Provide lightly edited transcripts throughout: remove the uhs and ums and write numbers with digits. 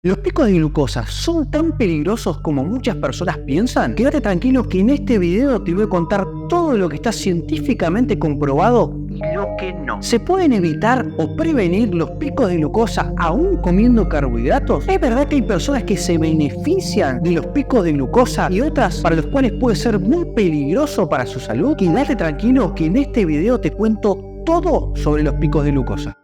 ¿Los picos de glucosa son tan peligrosos como muchas personas piensan? Quédate tranquilo que en este video te voy a contar todo lo que está científicamente comprobado y lo que no. ¿Se pueden evitar o prevenir los picos de glucosa aún comiendo carbohidratos? ¿Es verdad que hay personas que se benefician de los picos de glucosa y otras para los cuales puede ser muy peligroso para su salud? Quédate tranquilo que en este video te cuento todo sobre los picos de glucosa.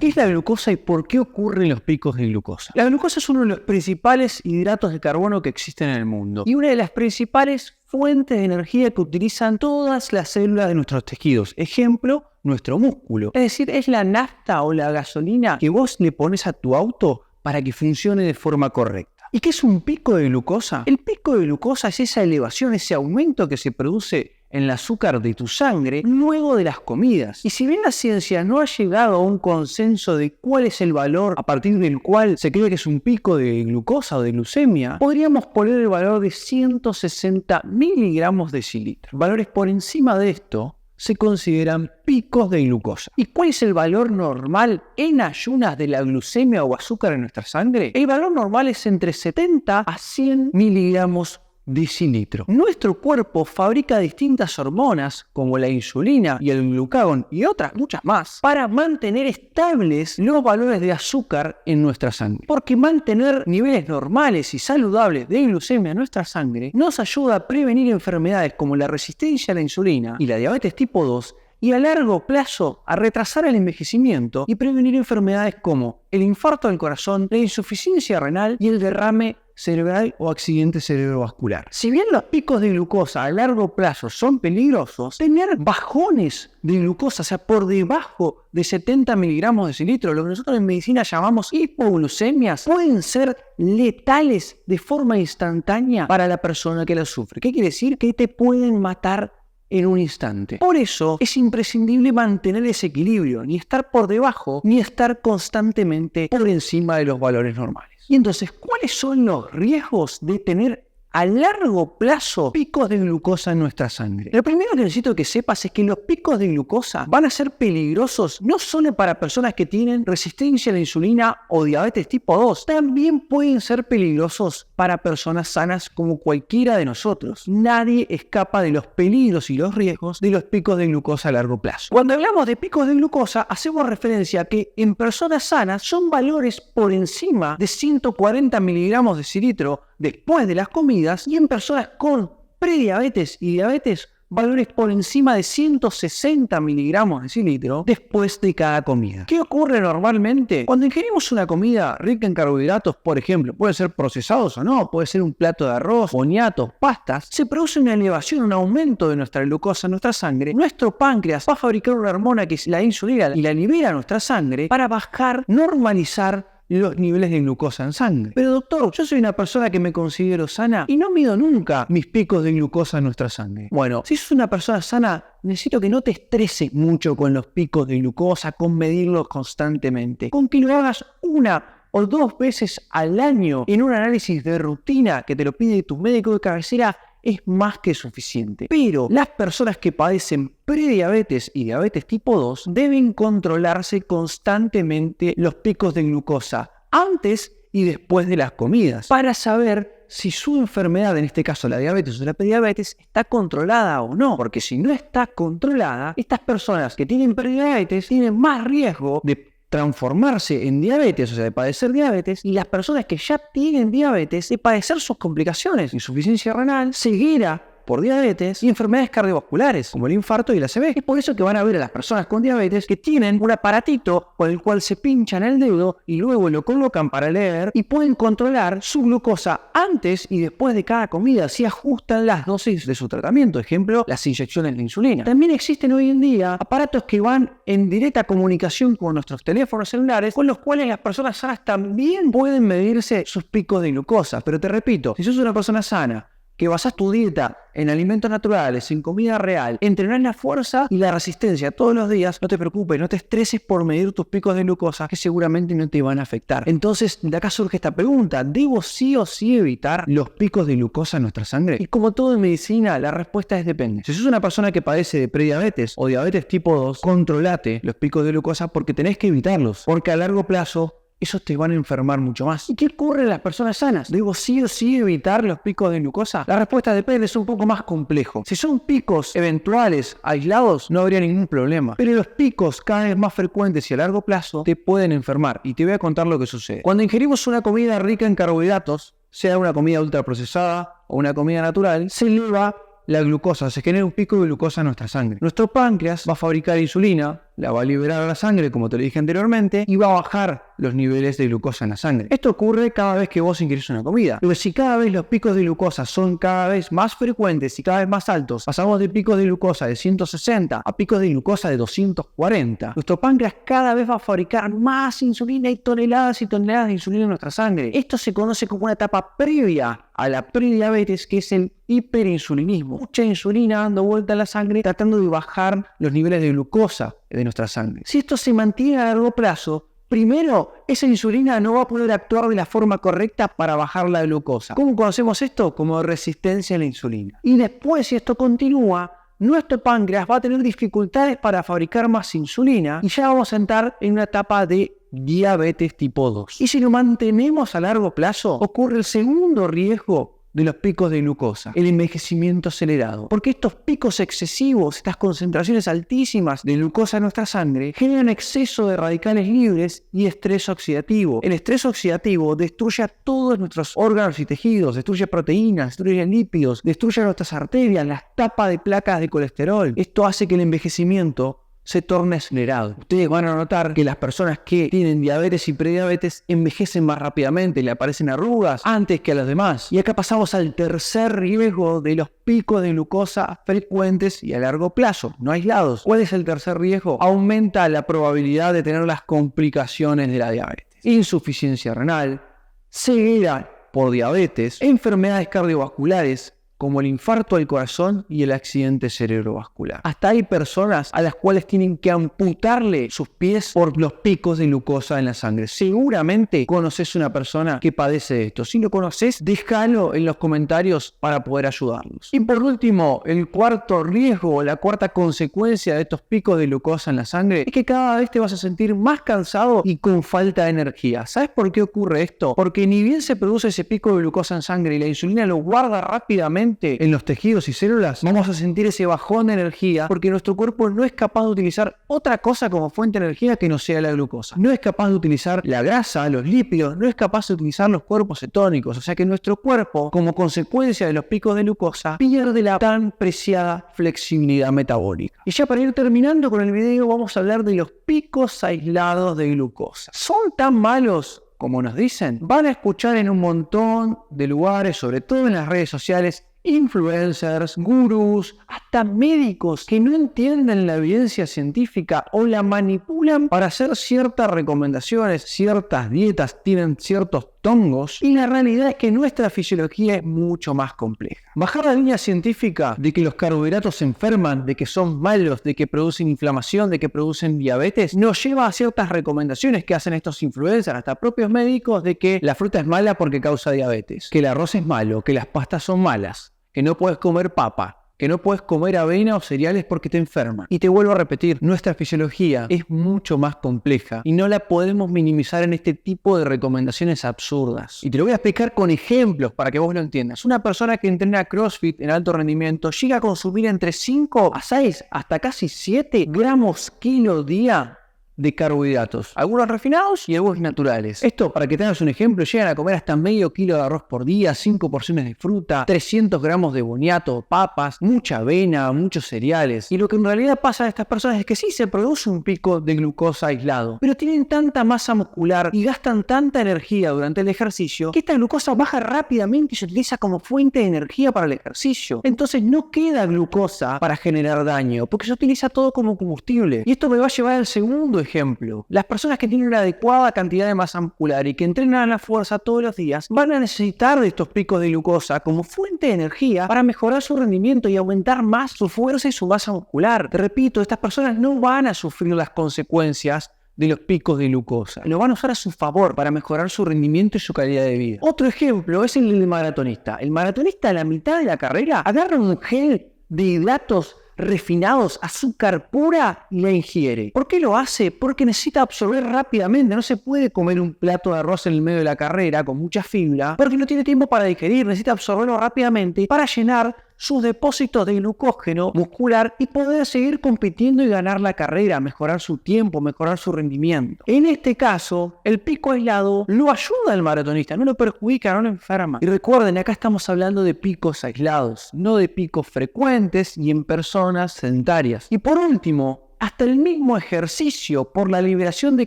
¿Qué es la glucosa y por qué ocurren los picos de glucosa? La glucosa es uno de los principales hidratos de carbono que existen en el mundo y una de las principales fuentes de energía que utilizan todas las células de nuestros tejidos. Ejemplo, nuestro músculo. Es decir, es la nafta o la gasolina que vos le pones a tu auto para que funcione de forma correcta. ¿Y qué es un pico de glucosa? El pico de glucosa es esa elevación, ese aumento que se produce en el azúcar de tu sangre luego de las comidas. Y si bien la ciencia no ha llegado a un consenso de cuál es el valor a partir del cual se cree que es un pico de glucosa o de glucemia, podríamos poner el valor de 160 miligramos decilitro. Valores por encima de esto se consideran picos de glucosa. ¿Y cuál es el valor normal en ayunas de la glucemia o azúcar en nuestra sangre? El valor normal es entre 70 a 100 miligramos decilitro. Nuestro cuerpo fabrica distintas hormonas como la insulina y el glucagón y otras muchas más para mantener estables los valores de azúcar en nuestra sangre. Porque mantener niveles normales y saludables de glucemia en nuestra sangre nos ayuda a prevenir enfermedades como la resistencia a la insulina y la diabetes tipo 2 y a largo plazo a retrasar el envejecimiento y prevenir enfermedades como el infarto del corazón, la insuficiencia renal y el derrame cerebral o accidente cerebrovascular. Si bien los picos de glucosa a largo plazo son peligrosos, tener bajones de glucosa, o sea, por debajo de 70 miligramos de decilitro, lo que nosotros en medicina llamamos hipoglucemias, pueden ser letales de forma instantánea para la persona que las sufre. ¿Qué quiere decir? Que te pueden matar en un instante. Por eso es imprescindible mantener ese equilibrio, ni estar por debajo, ni estar constantemente por encima de los valores normales. Y entonces, ¿cuáles son los riesgos de tener a largo plazo picos de glucosa en nuestra sangre? Lo primero que necesito que sepas es que los picos de glucosa van a ser peligrosos no solo para personas que tienen resistencia a la insulina o diabetes tipo 2, también pueden ser peligrosos para personas sanas como cualquiera de nosotros. Nadie escapa de los peligros y los riesgos de los picos de glucosa a largo plazo. Cuando hablamos de picos de glucosa, hacemos referencia a que en personas sanas son valores por encima de 140 miligramos de decilitro después de las comidas y en personas con prediabetes y diabetes valores por encima de 160 miligramos de decilitro después de cada comida. ¿Qué ocurre normalmente? Cuando ingerimos una comida rica en carbohidratos, por ejemplo, puede ser procesados o no, puede ser un plato de arroz, boniatos, pastas, se produce una elevación, un aumento de nuestra glucosa en nuestra sangre. Nuestro páncreas va a fabricar una hormona que es la insulina y la libera a nuestra sangre para bajar, normalizar los niveles de glucosa en sangre. Pero doctor, yo soy una persona que me considero sana y no mido nunca mis picos de glucosa en nuestra sangre. Bueno, si sos una persona sana, necesito que no te estreses mucho con los picos de glucosa, con medirlos constantemente. Con que lo hagas una o dos veces al año en un análisis de rutina que te lo pide tu médico de cabecera es más que suficiente. Pero las personas que padecen prediabetes y diabetes tipo 2 deben controlarse constantemente los picos de glucosa antes y después de las comidas para saber si su enfermedad, en este caso la diabetes o la prediabetes, está controlada o no. Porque si no está controlada, estas personas que tienen prediabetes tienen más riesgo de transformarse en diabetes, o sea, de padecer diabetes, y las personas que ya tienen diabetes, de padecer sus complicaciones, insuficiencia renal, ceguera por diabetes y enfermedades cardiovasculares, como el infarto y el ACV. Es por eso que van a ver a las personas con diabetes que tienen un aparatito con el cual se pinchan el dedo y luego lo colocan para leer y pueden controlar su glucosa antes y después de cada comida, si ajustan las dosis de su tratamiento, ejemplo, las inyecciones de insulina. También existen hoy en día aparatos que van en directa comunicación con nuestros teléfonos celulares, con los cuales las personas sanas también pueden medirse sus picos de glucosa. Pero te repito, si sos una persona sana, que basás tu dieta en alimentos naturales, en comida real, entrenás la fuerza y la resistencia todos los días, no te preocupes, no te estreses por medir tus picos de glucosa que seguramente no te van a afectar. Entonces, de acá surge esta pregunta, ¿debo sí o sí evitar los picos de glucosa en nuestra sangre? Y como todo en medicina, la respuesta es depende. Si sos una persona que padece de prediabetes o diabetes tipo 2, controlate los picos de glucosa porque tenés que evitarlos, porque a largo plazo esos te van a enfermar mucho más. ¿Y qué ocurre en las personas sanas? ¿Debo sí o sí evitar los picos de glucosa? La respuesta depende, es un poco más complejo. Si son picos eventuales, aislados, no habría ningún problema. Pero los picos cada vez más frecuentes y a largo plazo te pueden enfermar. Y te voy a contar lo que sucede. Cuando ingerimos una comida rica en carbohidratos, sea una comida ultraprocesada o una comida natural, se eleva la glucosa, se genera un pico de glucosa en nuestra sangre. Nuestro páncreas va a fabricar insulina, la va a liberar a la sangre, como te lo dije anteriormente, y va a bajar los niveles de glucosa en la sangre. Esto ocurre cada vez que vos ingerís una comida. Pero si cada vez los picos de glucosa son cada vez más frecuentes y cada vez más altos, pasamos de picos de glucosa de 160 a picos de glucosa de 240, nuestro páncreas cada vez va a fabricar más insulina y toneladas de insulina en nuestra sangre. Esto se conoce como una etapa previa a la prediabetes, que es el hiperinsulinismo. Mucha insulina dando vuelta en la sangre tratando de bajar los niveles de glucosa de nuestra sangre. Si esto se mantiene a largo plazo, primero, esa insulina no va a poder actuar de la forma correcta para bajar la glucosa. ¿Cómo conocemos esto? Como resistencia a la insulina. Y después, si esto continúa, nuestro páncreas va a tener dificultades para fabricar más insulina y ya vamos a entrar en una etapa de diabetes tipo 2. Y si lo mantenemos a largo plazo, ocurre el segundo riesgo de los picos de glucosa, el envejecimiento acelerado. Porque estos picos excesivos, estas concentraciones altísimas de glucosa en nuestra sangre, generan exceso de radicales libres y estrés oxidativo. El estrés oxidativo destruye a todos nuestros órganos y tejidos, destruye proteínas, destruye lípidos, destruye nuestras arterias, las tapa de placas de colesterol. Esto hace que el envejecimiento se torna acelerado. Ustedes van a notar que las personas que tienen diabetes y prediabetes envejecen más rápidamente, le aparecen arrugas antes que a los demás. Y acá pasamos al tercer riesgo de los picos de glucosa frecuentes y a largo plazo, no aislados. ¿Cuál es el tercer riesgo? Aumenta la probabilidad de tener las complicaciones de la diabetes. Insuficiencia renal, ceguera por diabetes, enfermedades cardiovasculares, como el infarto al corazón y el accidente cerebrovascular. Hasta hay personas a las cuales tienen que amputarle sus pies por los picos de glucosa en la sangre. Seguramente conoces una persona que padece de esto. Si lo conoces, déjalo en los comentarios para poder ayudarlos. Y por último, el cuarto riesgo, la cuarta consecuencia de estos picos de glucosa en la sangre es que cada vez te vas a sentir más cansado y con falta de energía. ¿Sabes por qué ocurre esto? Porque ni bien se produce ese pico de glucosa en sangre y la insulina lo guarda rápidamente en los tejidos y células, vamos a sentir ese bajón de energía porque nuestro cuerpo no es capaz de utilizar otra cosa como fuente de energía que no sea la glucosa. No es capaz de utilizar la grasa, los lípidos, no es capaz de utilizar los cuerpos cetónicos. O sea que nuestro cuerpo, como consecuencia de los picos de glucosa, pierde la tan preciada flexibilidad metabólica. Y ya para ir terminando con el video, vamos a hablar de los picos aislados de glucosa. ¿Son tan malos como nos dicen? Van a escuchar en un montón de lugares, sobre todo en las redes sociales, influencers, gurús, hasta médicos que no entienden la evidencia científica o la manipulan para hacer ciertas recomendaciones, ciertas dietas, tienen ciertos tongos, y la realidad es que nuestra fisiología es mucho más compleja. Bajar la línea científica de que los carbohidratos enferman, de que son malos, de que producen inflamación, de que producen diabetes, nos lleva a ciertas recomendaciones que hacen estos influencers, hasta propios médicos, de que la fruta es mala porque causa diabetes, que el arroz es malo, que las pastas son malas, que no puedes comer papa, que no puedes comer avena o cereales porque te enferman. Y te vuelvo a repetir, nuestra fisiología es mucho más compleja y no la podemos minimizar en este tipo de recomendaciones absurdas. Y te lo voy a explicar con ejemplos para que vos lo entiendas. Una persona que entrena CrossFit en alto rendimiento llega a consumir entre 5 a 6 hasta casi 7 gramos kilo día de carbohidratos, algunos refinados y algunos naturales. Esto, para que tengas un ejemplo, llegan a comer hasta medio kilo de arroz por día, 5 porciones de fruta, 300 gramos de boniato, papas, mucha avena, muchos cereales. Y lo que en realidad pasa a estas personas es que sí se produce un pico de glucosa aislado, pero tienen tanta masa muscular y gastan tanta energía durante el ejercicio que esta glucosa baja rápidamente y se utiliza como fuente de energía para el ejercicio. Entonces no queda glucosa para generar daño, porque se utiliza todo como combustible. Y esto me va a llevar al segundo ejemplo ejemplo, las personas que tienen una adecuada cantidad de masa muscular y que entrenan a la fuerza todos los días van a necesitar de estos picos de glucosa como fuente de energía para mejorar su rendimiento y aumentar más su fuerza y su masa muscular. Te repito, estas personas no van a sufrir las consecuencias de los picos de glucosa. Lo van a usar a su favor para mejorar su rendimiento y su calidad de vida. Otro ejemplo es el del maratonista. El maratonista a la mitad de la carrera agarra un gel de hidratos refinados, azúcar pura y la ingiere. ¿Por qué lo hace? Porque necesita absorber rápidamente. No se puede comer un plato de arroz en el medio de la carrera con mucha fibra porque no tiene tiempo para digerir. Necesita absorberlo rápidamente para llenar sus depósitos de glucógeno muscular y poder seguir compitiendo y ganar la carrera, mejorar su tiempo, mejorar su rendimiento. En este caso, el pico aislado lo ayuda al maratonista, no lo perjudica, no lo enferma. Y recuerden, acá estamos hablando de picos aislados, no de picos frecuentes y en personas sedentarias. Y por último, hasta el mismo ejercicio por la liberación de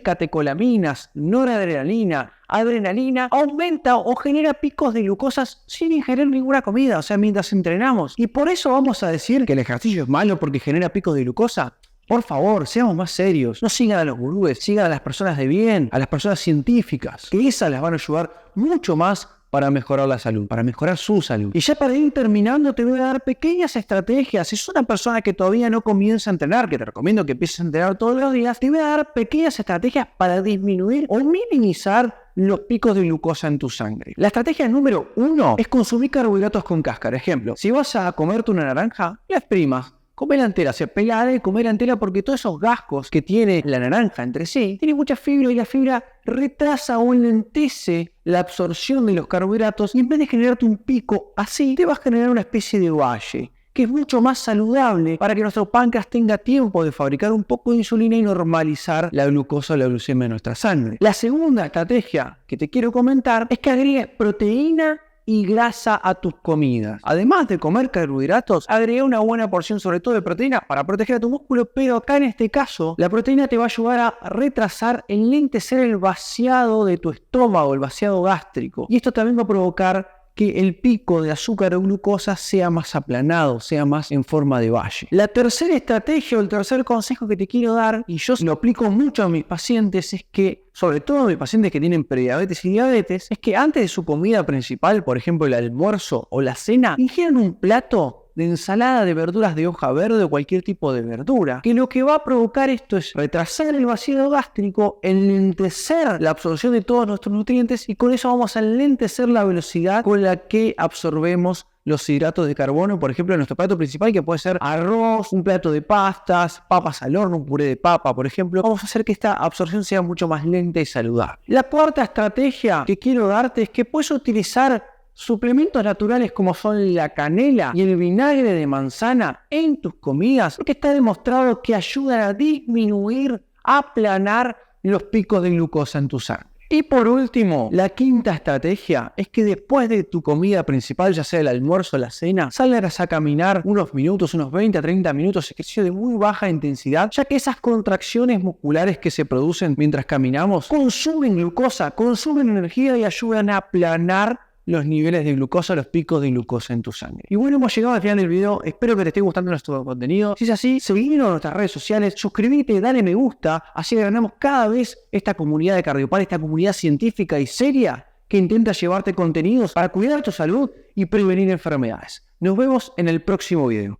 catecolaminas, noradrenalina, adrenalina, aumenta o genera picos de glucosas sin ingerir ninguna comida, o sea, mientras entrenamos. Y por eso vamos a decir que el ejercicio es malo porque genera picos de glucosa. Por favor, seamos más serios. No sigan a los gurúes, sigan a las personas de bien, a las personas científicas, que esas las van a ayudar mucho más para mejorar la salud, para mejorar su salud. Y ya para ir terminando, te voy a dar pequeñas estrategias. Si sos una persona que todavía no comienza a entrenar, que te recomiendo que empieces a entrenar todos los días, te voy a dar pequeñas estrategias para disminuir o minimizar los picos de glucosa en tu sangre. La estrategia número 1 es consumir carbohidratos con cáscara. Ejemplo, si vas a comerte una naranja, la exprimas. Comer entera, se pelada y comer entera porque todos esos gascos que tiene la naranja entre sí, tiene mucha fibra y la fibra retrasa o enlentece la absorción de los carbohidratos y en vez de generarte un pico así, te vas a generar una especie de valle, que es mucho más saludable para que nuestro páncreas tenga tiempo de fabricar un poco de insulina y normalizar la glucosa o la glucemia en nuestra sangre. La segunda estrategia que te quiero comentar es que agregues proteína y grasa a tus comidas. Además de comer carbohidratos, agrega una buena porción sobre todo de proteína para proteger a tu músculo, pero acá en este caso la proteína te va a ayudar a retrasar, enlentecer el vaciado de tu estómago, el vaciado gástrico. Y esto también va a provocar que el pico de azúcar o glucosa sea más aplanado, sea más en forma de valle. La tercera estrategia o el tercer consejo que te quiero dar, y yo lo aplico mucho a mis pacientes, es que, sobre todo a mis pacientes que tienen prediabetes y diabetes, es que antes de su comida principal, por ejemplo el almuerzo o la cena, ingieran un plato de ensalada de verduras de hoja verde o cualquier tipo de verdura, que lo que va a provocar esto es retrasar el vaciado gástrico, enlentecer la absorción de todos nuestros nutrientes y con eso vamos a enlentecer la velocidad con la que absorbemos los hidratos de carbono, por ejemplo, en nuestro plato principal, que puede ser arroz, un plato de pastas, papas al horno, un puré de papa, por ejemplo. Vamos a hacer que esta absorción sea mucho más lenta y saludable. La cuarta estrategia que quiero darte es que puedes utilizar suplementos naturales como son la canela y el vinagre de manzana en tus comidas, porque está demostrado que ayudan a disminuir, a aplanar los picos de glucosa en tu sangre. Y por último, la quinta estrategia es que después de tu comida principal, ya sea el almuerzo o la cena, salgas a caminar unos minutos, unos 20 a 30 minutos, ejercicio de muy baja intensidad, ya que esas contracciones musculares que se producen mientras caminamos consumen glucosa, consumen energía y ayudan a aplanar los niveles de glucosa, los picos de glucosa en tu sangre. Y bueno, hemos llegado al final del video. Espero que te esté gustando nuestro contenido. Si es así, seguinos en nuestras redes sociales, suscríbete, dale me gusta, así ganamos cada vez esta comunidad de Cardiopar, esta comunidad científica y seria que intenta llevarte contenidos para cuidar tu salud y prevenir enfermedades. Nos vemos en el próximo video.